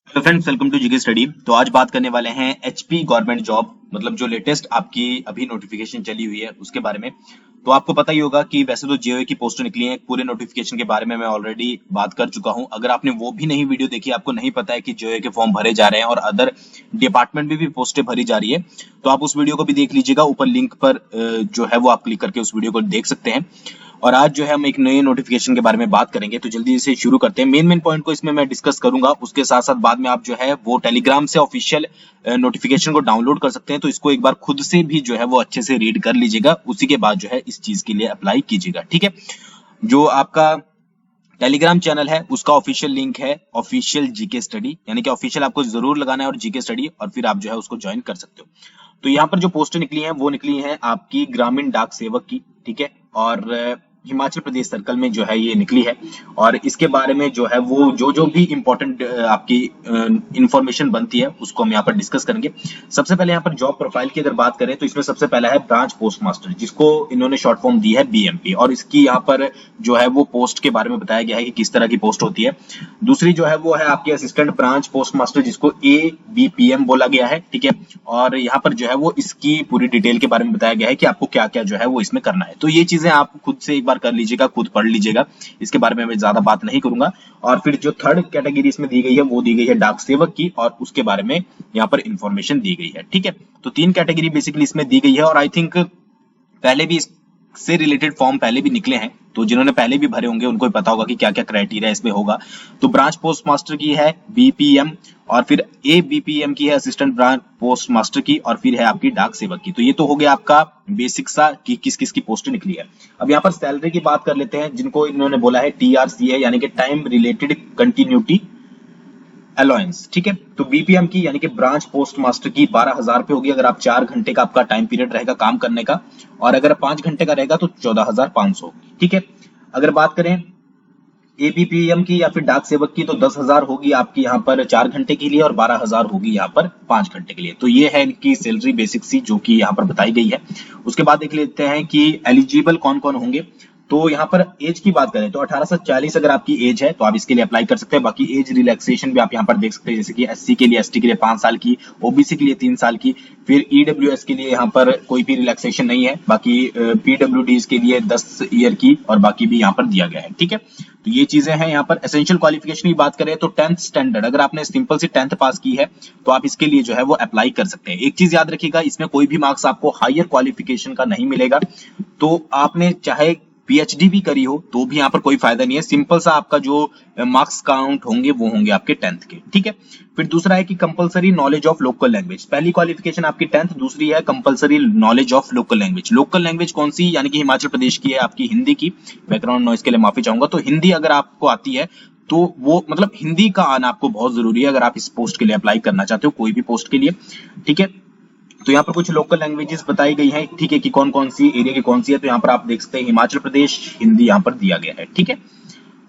Hello friends, welcome to GK study. तो आज बात करने वाले हैं एचपी गवर्नमेंट जॉब, मतलब जो लेटेस्ट आपकी अभी नोटिफिकेशन चली हुई है उसके बारे में। तो आपको पता ही होगा कि वैसे तो जेओए की पोस्ट निकली है, पूरे नोटिफिकेशन के बारे में मैं ऑलरेडी बात कर चुका हूं। अगर आपने वो भी नहीं वीडियो देखी, आपको नहीं पता है कि जेओए के फॉर्म भरे जा रहे हैं और अदर डिपार्टमेंट में भी पोस्टें भरी जा रही है, तो आप उस वीडियो को भी देख लीजिएगा। ऊपर लिंक पर जो है वो आप क्लिक करके उस वीडियो को देख सकते हैं। और आज जो है हम एक नए नोटिफिकेशन के बारे में बात करेंगे, तो जल्दी से शुरू करते हैं। मेन पॉइंट को इसमें मैं डिस्कस करूंगा, उसके साथ साथ बाद में आप जो है वो टेलीग्राम से ऑफिशियल नोटिफिकेशन को डाउनलोड कर सकते हैं। तो इसको एक बार खुद से भी जो है वो अच्छे से रीड कर लीजिएगा, उसी के बाद जो है इस चीज के लिए अप्लाई कीजिएगा। ठीक है, जो आपका टेलीग्राम चैनल है उसका ऑफिशियल लिंक है ऑफिशियल जीके स्टडी, यानी कि ऑफिशियल आपको जरूर लगाना है और जीके स्टडी, और फिर आप जो है उसको ज्वाइन कर सकते हो। तो यहाँ पर जो पोस्टें निकली हैं वो निकली हैं आपकी ग्रामीण डाक सेवक की। ठीक है, और हिमाचल प्रदेश सर्कल में जो है ये निकली है। और इसके बारे में जो है वो जो भी इंपॉर्टेंट आपकी इंफॉर्मेशन बनती है उसको हम यहाँ पर डिस्कस करेंगे। सबसे पहले यहाँ पर जॉब प्रोफाइल की अगर बात करें तो इसमें सबसे पहला है ब्रांच पोस्ट मास्टर, जिसको इन्होंने शॉर्ट फॉर्म दी है बीएमपी, और इसकी यहाँ पर जो है वो पोस्ट के बारे में बताया गया है कि किस तरह की पोस्ट होती है। दूसरी जो है वो है आपकी असिस्टेंट ब्रांच पोस्ट मास्टर, जिसको ABPM बोला गया है। ठीक है, और यहाँ पर जो है वो इसकी पूरी डिटेल के बारे में बताया गया है कि आपको क्या क्या जो है वो इसमें करना है। तो ये चीजें आप खुद से एक बार कर लीजिएगा, खुद पढ़ लीजिएगा, इसके बारे में मैं ज्यादा बात नहीं करूंगा। और फिर जो थर्ड कैटेगरी इसमें दी गई है वो दी गई है डाक सेवक की, और उसके बारे में यहाँ पर इंफॉर्मेशन दी गई है। ठीक है, तो तीन कैटेगरी बेसिकली इसमें दी गई है, और आई थिंक पहले भी इससे रिलेटेड फॉर्म पहले भी निकले हैं, तो जिन्होंने पहले भी भरे होंगे उनको भी पता होगा कि क्या क्या क्राइटेरिया इसमें होगा। तो ब्रांच पोस्ट मास्टर की है बीपीएम, और फिर ABPM की है असिस्टेंट ब्रांच पोस्ट मास्टर की, और फिर है आपकी डाक सेवक की। तो ये तो हो गया आपका बेसिक सा कि किस किस की पोस्ट निकली है। अब यहाँ पर सैलरी की बात कर लेते हैं, जिनको इन्होंने बोला है TRC है, यानी कि टाइम रिलेटेड कंटिन्यूटी अलाउंस। ठीक है, तो बीपीएम की यानी कि ब्रांच पोस्ट मास्टर की 12,000 रुपए होगी अगर आप 4 घंटे का आपका टाइम पीरियड रहेगा काम करने का, और अगर 5 घंटे का रहेगा तो 14,500 होगी। ठीक है, अगर बात करें ABPM की या फिर डाक सेवक की तो 10,000 होगी आपकी यहाँ पर 4 घंटे के लिए, और 12,000 होगी यहाँ पर 5 घंटे के लिए। तो ये है इनकी सैलरी बेसिक सी जो कि यहाँ पर बताई गई है। उसके बाद देख लेते हैं कि एलिजिबल कौन कौन होंगे। तो यहाँ पर एज की बात करें तो 18 से 40 अगर आपकी एज है तो आप इसके लिए अप्लाई कर सकते हैं। बाकी एज रिलैक्सेशन भी आप यहाँ पर देख सकते हैं, जैसे कि SC के लिए, ST के लिए 5 साल की, OBC के लिए 3 साल की, फिर EWS के लिए यहाँ पर कोई भी रिलैक्सेशन नहीं है। बाकी PWDs के लिए 10 ईयर की, और बाकी भी यहाँ पर दिया गया है। ठीक है, तो ये चीजें हैं। यहाँ पर एसेंशियल क्वालिफिकेशन की बात करें तो 10th स्टैंडर्ड, अगर आपने सिंपल सी 10th पास की है तो आप इसके लिए जो है वो अप्लाई कर सकते हैं। एक चीज याद रखिएगा, इसमें कोई भी मार्क्स आपको हायर क्वालिफिकेशन का नहीं मिलेगा। तो आपने चाहे PhD भी करी हो तो भी यहाँ पर कोई फायदा नहीं है। सिंपल सा आपका जो मार्क्स काउंट होंगे वो होंगे आपके 10th के। ठीक है, फिर दूसरा है कि compulsory knowledge of local language. पहली क्वालिफिकेशन आपकी 10th, दूसरी है compulsory knowledge of local language. Local language कौन सी, यानी कि हिमाचल प्रदेश की है आपकी हिंदी की। बैकग्राउंड नॉइज के लिए माफी चाहूंगा। तो हिंदी अगर आपको आती है तो वो मतलब हिंदी का आना आपको बहुत जरूरी है अगर आप इस पोस्ट के लिए अप्लाई करना चाहते हो, कोई भी पोस्ट के लिए। ठीक है, तो यहाँ पर कुछ लोकल लैंग्वेजेस बताई गई हैं। ठीक है, कि कौन कौन सी एरिया की कौन सी है, तो यहाँ पर आप देख सकते हैं हिमाचल प्रदेश हिंदी यहाँ पर दिया गया है। ठीक है,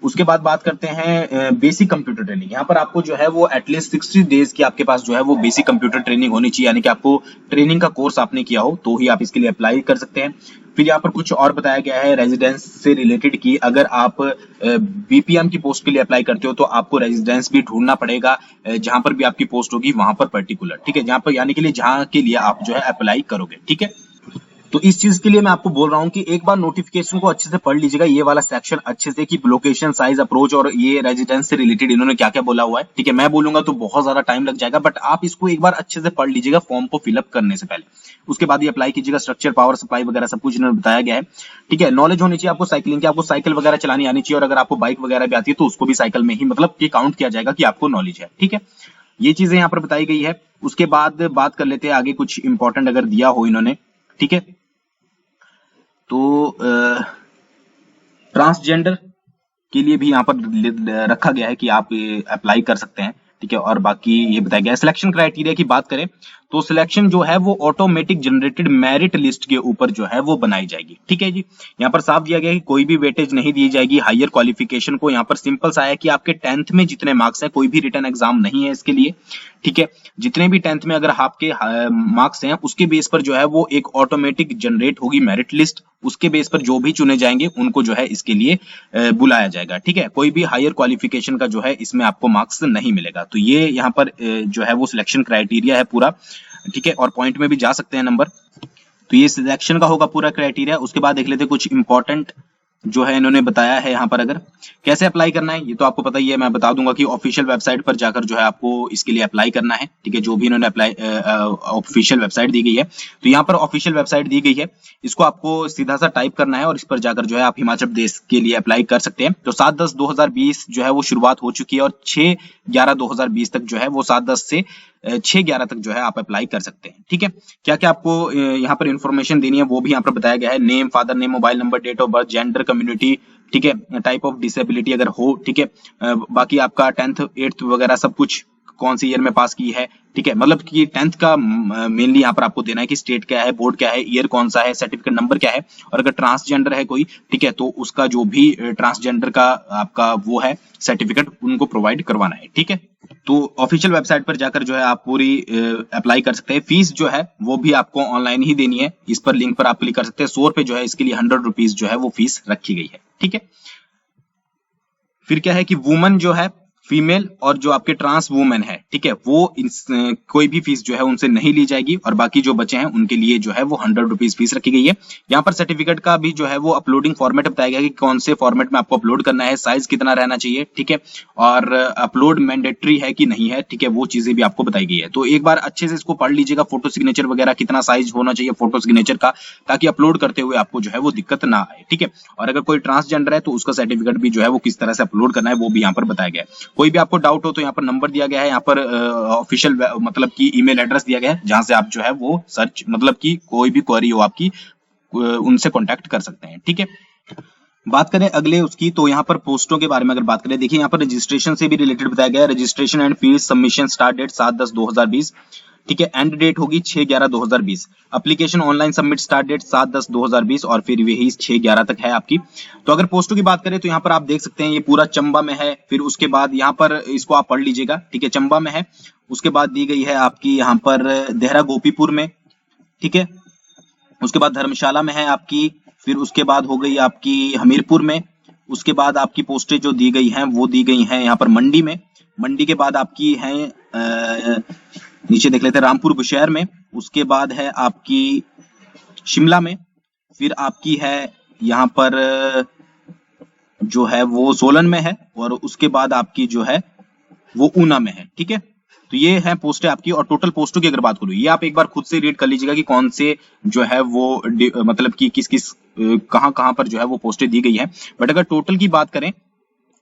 उसके बाद बात करते हैं बेसिक कंप्यूटर ट्रेनिंग। यहाँ पर आपको जो है वो एटलीस्ट 60 डेज की आपके पास जो है वो बेसिक कंप्यूटर ट्रेनिंग होनी चाहिए, यानी कि आपको ट्रेनिंग का कोर्स आपने किया हो तो ही आप इसके लिए अप्लाई कर सकते हैं। फिर यहाँ पर कुछ और बताया गया है रेजिडेंस से रिलेटेड की, अगर आप बीपीएम की पोस्ट के लिए अप्लाई करते हो तो आपको रेजिडेंस भी ढूंढना पड़ेगा जहां पर भी आपकी पोस्ट होगी वहां पर पर्टिकुलर। ठीक है, जहां पर यानी के लिए जहां के लिए आप जो है अप्लाई करोगे। ठीक है, तो इस चीज के लिए मैं आपको बोल रहा हूँ कि एक बार नोटिफिकेशन को अच्छे से पढ़ लीजिएगा, ये वाला सेक्शन अच्छे से, कि लोकेशन, साइज, अप्रोच और ये रेजिडेंस से रिलेटेड इन्होंने क्या क्या बोला हुआ है। ठीक है, मैं बोलूंगा तो बहुत ज्यादा टाइम लग जाएगा, बट आप इसको एक बार अच्छे से पढ़ लीजिएगा फॉर्म को फिलअप करने से पहले। उसके बाद ये अप्लाई कीजिएगा। स्ट्रक्चर, पावर सप्लाई वगैरह सब कुछ इन्होंने बताया गया है। ठीक है, नॉलेज होनी चाहिए आपको साइकिलिंग की, आपको साइकिल वगैरह चलानी आनी चाहिए, और अगर आपको बाइक वगैरह भी आती है तो उसको भी साइकिल में ही मतलब कि काउंट किया जाएगा कि आपको नॉलेज है। ठीक है, ये चीजें यहाँ पर बताई गई है। उसके बाद बात कर लेते हैं आगे कुछ इंपॉर्टेंट अगर दिया हो इन्होंने। ठीक है, तो ट्रांसजेंडर के लिए भी यहाँ पर रखा गया है कि आप अप्लाई कर सकते हैं। ठीक है, और बाकी ये बताया गया है। सिलेक्शन क्राइटेरिया की बात करें तो सिलेक्शन जो है वो ऑटोमेटिक जनरेटेड मेरिट लिस्ट के ऊपर जो है वो बनाई जाएगी। ठीक है जी, यहाँ पर साफ दिया गया है कि कोई भी वेटेज नहीं दी जाएगी हायर क्वालिफिकेशन को। यहाँ पर सिंपल सा है कि आपके 10th में जितने मार्क्स हैं, कोई भी रिटन एग्जाम नहीं है इसके लिए। ठीक है, जितने भी 10th में अगर आपके मार्क्स हैं उसके बेस पर जो है वो एक ऑटोमेटिक जनरेट होगी मेरिट लिस्ट, उसके बेस पर जो भी चुने जाएंगे उनको जो है इसके लिए बुलाया जाएगा। ठीक है, कोई भी हायर क्वालिफिकेशन का जो है इसमें आपको मार्क्स नहीं मिलेगा। तो ये यहाँ पर जो है वो सिलेक्शन क्राइटेरिया है पूरा। ठीक है, और पॉइंट में भी जा सकते हैं नंबर। तो ये सिलेक्शन का होगा पूरा क्राइटेरिया। उसके बाद देख लेते हैं कुछ इंपॉर्टेंट जो है इन्होंने बताया है यहाँ पर। अगर कैसे अप्लाई करना है ये तो आपको पता ही है, मैं बता दूंगा कि ऑफिशियल वेबसाइट पर जाकर जो है आपको इसके लिए अप्लाई करना है। ठीक है, जो भी इन्होंने अप्लाई ऑफिशियल वेबसाइट दी गई है, तो यहाँ पर ऑफिशियल वेबसाइट दी गई है, इसको आपको सीधा सा टाइप करना है और इस पर जाकर जो है आप हिमाचल प्रदेश के लिए अप्लाई कर सकते हैं। तो 7/10/2020 जो है वो शुरुआत हो चुकी है और 6/11/2020 तक जो है वो 7/10 से 6/11 तक जो है आप अप्लाई कर सकते हैं। ठीक है, क्या क्या आपको यहाँ पर इंफॉर्मेशन देनी है वो भी यहाँ पर बताया गया है। Name, father name, mobile number, date of birth, gender, community, ठीक है, टाइप ऑफ डिसेबिलिटी अगर हो, ठीक है, बाकी आपका 10th 8th वगैरह सब कुछ कौन सी ईयर में पास की है। ठीक है, मतलब कि 10th का मेनली यहाँ पर आपको देना है कि स्टेट क्या है, बोर्ड क्या है, ईयर कौन सा है, सर्टिफिकेट नंबर क्या है, और अगर ट्रांसजेंडर है कोई, ठीक है, तो उसका जो भी ट्रांसजेंडर का आपका वो है सर्टिफिकेट उनको प्रोवाइड करवाना है। ठीक है, तो ऑफिशियल वेबसाइट पर जाकर जो है आप पूरी अप्लाई कर सकते हैं। फीस जो है वो भी आपको ऑनलाइन ही देनी है, इस पर लिंक पर आप क्लिक कर सकते हैं। 100 रुपए जो है इसके लिए 100 रुपीज जो है वो फीस रखी गई है। ठीक है, फिर क्या है कि वुमन जो है, फीमेल और जो आपके ट्रांस वुमेन है, ठीक है, वो कोई भी फीस जो है उनसे नहीं ली जाएगी, और बाकी जो बचे हैं उनके लिए जो है वो 100 रुपीज फीस रखी गई है। यहाँ पर सर्टिफिकेट का भी जो है वो अपलोडिंग फॉर्मेट बताया गया कि कौन से फॉर्मेट में आपको अपलोड करना है, साइज कितना रहना चाहिए, ठीक है, और अपलोड मैंडेटरी है कि नहीं है, ठीक है, वो चीजें भी आपको बताई गई है। तो एक बार अच्छे से इसको पढ़ लीजिएगा, फोटो सिग्नेचर वगैरह कितना साइज होना चाहिए फोटो सिग्नेचर का, ताकि अपलोड करते हुए आपको जो है वो दिक्कत ना आए। ठीक है, और अगर कोई ट्रांसजेंडर है तो उसका सर्टिफिकेट भी जो है वो किस तरह से अपलोड करना है वो भी यहाँ पर बताया गया है। कोई भी आपको डाउट हो तो यहाँ पर नंबर दिया गया है, यहाँ पर ऑफिशियल मतलब कि ईमेल एड्रेस दिया गया है, जहां से आप जो है वो सर्च मतलब कि कोई भी क्वेरी हो आपकी उनसे कांटेक्ट कर सकते हैं। ठीक है, बात करें अगले उसकी, तो यहाँ पर पोस्टों के बारे में अगर बात करें, देखिए यहाँ पर रजिस्ट्रेशन से भी रिलेटेड बताया गया है। Registration and fees submission start date 7/10/2020, ठीक है, एंड डेट होगी 6/11/2020। Application online submit start date 7/10/2020 और फिर यही 6/11 तक है आपकी। तो अगर पोस्टों की बात करें तो यहाँ पर आप देख सकते हैं ये पूरा चंबा में है, फिर उसके बाद यहाँ पर इसको आप पढ़ लीजिएगा, ठीक है, चंबा में है, उसके बाद दी गई है आपकी यहाँ पर देहरा गोपीपुर में, ठीक है, उसके बाद धर्मशाला में है आपकी, फिर उसके बाद हो गई आपकी हमीरपुर में, उसके बाद आपकी पोस्टें जो दी गई हैं वो दी गई हैं यहाँ पर मंडी में, मंडी के बाद आपकी हैं नीचे देख लेते हैं रामपुर बुशहर में, उसके बाद है आपकी शिमला में, फिर आपकी है यहाँ पर जो है वो सोलन में है, और उसके बाद आपकी जो है वो ऊना में है। ठीक है, तो ये है पोस्टें आपकी। और टोटल पोस्टों की अगर बात करूं, ये आप एक बार खुद से रीड कर लीजिएगा कि कौन से जो है वो मतलब कि किस किस कहां कहां पर जो है वो पोस्टें दी गई हैं। बट अगर टोटल की बात करें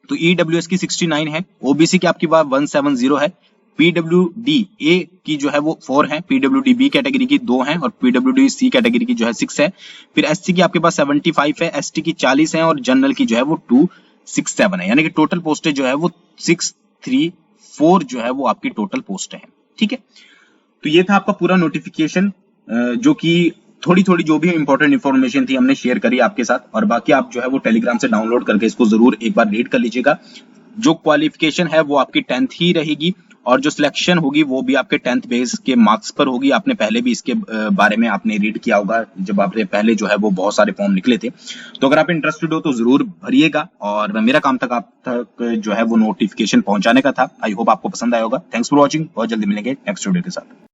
तो ईडब्ल्यूएस की 69 है, ओबीसी की आपकी बात 170 है, पीडब्ल्यूडी ए की जो है वो 4 है, पीडब्ल्यूडी बी कैटेगरी की 2 है, और पीडब्ल्यूडी सी कैटेगरी की जो है 6 है, फिर एससी की आपके पास 75 है, एसटी की 40 है, और जनरल की जो है वो 267 है, यानी कि टोटल पोस्टें जो है वो 634 जो है वो आपकी टोटल पोस्ट है। ठीक है, तो ये था आपका पूरा नोटिफिकेशन, जो कि थोड़ी थोड़ी जो भी इंपॉर्टेंट इन्फॉर्मेशन थी हमने शेयर करी आपके साथ, और बाकी आप जो है वो टेलीग्राम से डाउनलोड करके इसको जरूर एक बार रीड कर लीजिएगा। जो क्वालिफिकेशन है वो आपकी 10th ही रहेगी, और जो सिलेक्शन होगी वो भी आपके 10th बेस के मार्क्स पर होगी। आपने पहले भी इसके बारे में आपने रीड किया होगा, जब आपने पहले जो है वो बहुत सारे फॉर्म निकले थे। तो अगर आप इंटरेस्टेड हो तो जरूर भरिएगा, और मेरा काम तक आप तक जो है वो नोटिफिकेशन पहुंचाने का था। आई होप आपको पसंद आया होगा। थैंक्स फॉर वॉचिंग, बहुत जल्दी मिलेंगे नेक्स्ट वीडियो के साथ।